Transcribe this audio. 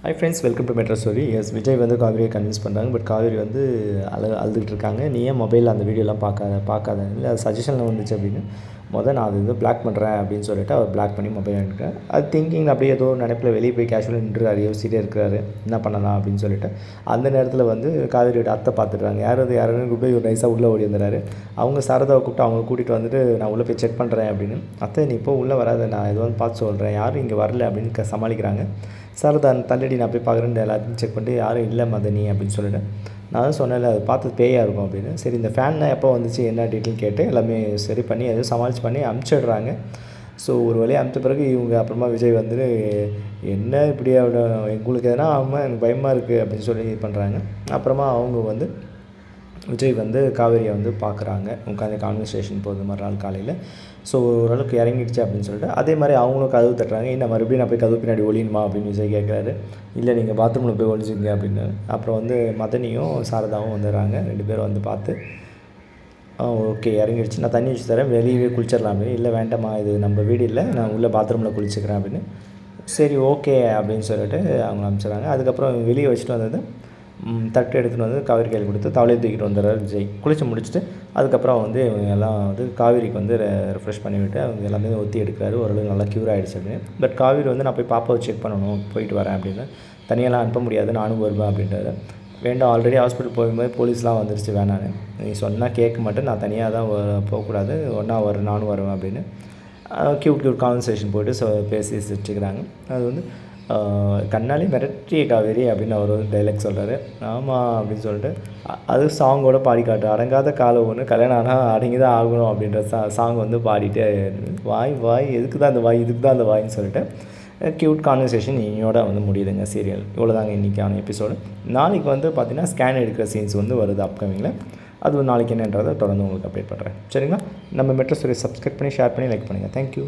Hi friends, welcome to metro story. Vijay வந்து காவேரியை convince பண்ணுறாங்க. பட் காவேரி வந்து அழுதுகிட்டு இருக்காங்க. நீ ஏன் மொபைலில் அந்த வீடியோலாம் பார்க்காத இல்லை அது சஜஷனில் வந்துச்சு அப்படின்னு நான் அது வந்து பிளாக் பண்ணுறேன் அப்படின்னு சொல்லிட்டு அவர் பிளாக் பண்ணி மொபைல் எடுக்கிறேன். அது திங்கிங் அப்படியே ஏதோ நினைப்பில் வெளியே போய் கேஷுவலாக நின்றுறாரு, யோசிச்சிட்டே இருக்கிறாரு என்ன பண்ணலாம் அப்படின்னு சொல்லிட்டு. அந்த நேரத்தில் வந்து காவேரியோட அத்தை பார்த்துட்றாங்க. யாருன்னு கூப்பிட்டு ஒரு நைஸாக உள்ளே ஓடி வந்துடுறாரு. அவங்க சாரதாவை கூப்பிட்டு அவங்க கூட்டிகிட்டு வந்துட்டு நான் உள்ளே போய் செக் பண்ணுறேன் அப்படின்னு. அத்தை நீ இப்போ உள்ளே வராத, நான் எதுவும் பார்த்து சொல்கிறேன், யாரும் இங்கே வரல அப்படின்னு சமாளிக்கிறாங்க. சாரதா தள்ளடி நான் போய் பார்க்குறேன்னு எல்லாத்தையும் செக் பண்ணிட்டு யாரும் இல்லை மதனி அப்படின்னு சொல்லிட்டு. நான் தான் சொன்னேன்ல அது பார்த்து பேயாக இருக்கும் அப்படின்னு. சரி இந்த ஃபேன்லாம் எப்போ வந்துச்சு என்ன டீட்டெயில் கேட்டு எல்லாமே சரி பண்ணி எதுவும் சமாளித்து பண்ணி அமுச்சிடுறாங்க. ஸோ ஒரு வழியாக அமுத்த பிறகு இவங்க அப்புறமா விஜய் வந்துட்டு என்ன இப்படி உங்களுக்கு எதனா ஆகாமல் எனக்கு பயமாக இருக்குது அப்படின்னு சொல்லி இது பண்ணுறாங்க. அப்புறமா அவங்க வந்து விஜய் வந்து காவேரியை வந்து பார்க்குறாங்க, உட்காந்து கான்வர்சேஷன் போகுது மறுநாள் காலையில். ஸோ ஓரளவுக்கு இறங்கிடுச்சு அப்படின்னு சொல்லிட்டு அதே மாதிரி அவங்களும் கதவு தட்டுறாங்க. என்ன மறுபடியும் நான் போய் கதவு பின்னாடி ஒளியணுமா அப்படின்னு விஜய் கேட்குறாரு. இல்லை நீங்கள் பாத்ரூமில் போய் ஒழிஞ்சிங்க அப்படின்னு. அப்புறம் வந்து மதனியும் சாரதாவும் வந்துடுறாங்க. 2 பேரும் வந்து பார்த்து ஓகே இறங்கிடுச்சு, நான் தண்ணி வச்சு தரேன், வெளியவே குளிச்சிடலாம் அப்படின்னு. இல்லை வேண்டாம்மா, இது நம்ம வீடு இல்லை, நான் உள்ளே பாத்ரூமில் குளிச்சுக்கிறேன் அப்படின்னு. சரி ஓகே அப்படின்னு சொல்லிட்டு அவங்க அனுப்பிச்சிடுறாங்க. அதுக்கப்புறம் வெளியே வச்சுட்டு வந்தது தட்டு எடுத்துகிட்டு வந்து காவேரி கையில் கொடுத்து தவளையை தூக்கிட்டு வந்துடுறாரு விஜய். குளிச்சு முடிச்சுட்டு அதுக்கப்புறம் வந்து இவங்க எல்லாம் வந்து காவேரிக்கு வந்து ரெஃப்ரெஷ் பண்ணிவிட்டு அவங்க எல்லாமே ஒத்தி எடுக்கிறாரு. ஓரளவு நல்லா க்யூர் ஆகிடுச்சு அப்படின்னு. பட் காவேரி வந்து நான் போய் பாப்பாவை செக் பண்ணணும், போயிட்டு வரேன் அப்படின்னு. தனியெல்லாம் அனுப்ப முடியாது, நானும் வருவேன் அப்படின்றாரு. வேண்டாம், ஆல்ரெடி ஹாஸ்பிட்டல் போகும்போது போலீஸ்லாம் வந்துருச்சு, வேணான்னு நீ சொன்னால் கேட்க மாட்டேன், நான் தனியாக தான் போகக்கூடாது, ஒன்றா வரேன், நானும் வருவேன் அப்படின்னு. க்யூட் கான்வர்சேஷன் போய்ட்டு பேசி சிரிச்சுக்கிறாங்க. அது வந்து கண்ணாலே மிரட்டிய காவேரி அப்படின்னு அவர் ஒரு டைலாக் சொல்கிறாரு. ஆமாம் அப்படின்னு சொல்லிட்டு அது சாங்கோட பாடி காட்டு, அடங்காத காலம் ஒன்று கல்யாணம் ஆனால் அடங்கி தான் ஆகணும் அப்படின்ற சாங் வந்து பாடிட்டு வாய் எதுக்கு தான் அந்த வாய், இதுக்கு தான் அந்த வாயின்னு சொல்லிட்டு க்யூட் கான்வர்சேஷன் இன்னையோட வந்து முடியுதுங்க சீரியல். இவ்வளோதாங்க இன்றைக்கான எபிசோடு. நாளைக்கு வந்து பார்த்திங்கன்னா ஸ்கேன் எடுக்கிற சீன்ஸ் வந்து வருது அப்கமிங்கில். அது நாளைக்கு என்னன்றதை தொடர்ந்து உங்களுக்கு அப்டேட் பண்ணுறேன். சரிங்களா? நம்ம மெட்ரோ ஸ்டோரி சப்ஸ்கிரைப் பண்ணி ஷேர் பண்ணி லைக் பண்ணுங்கள். தேங்க்யூ.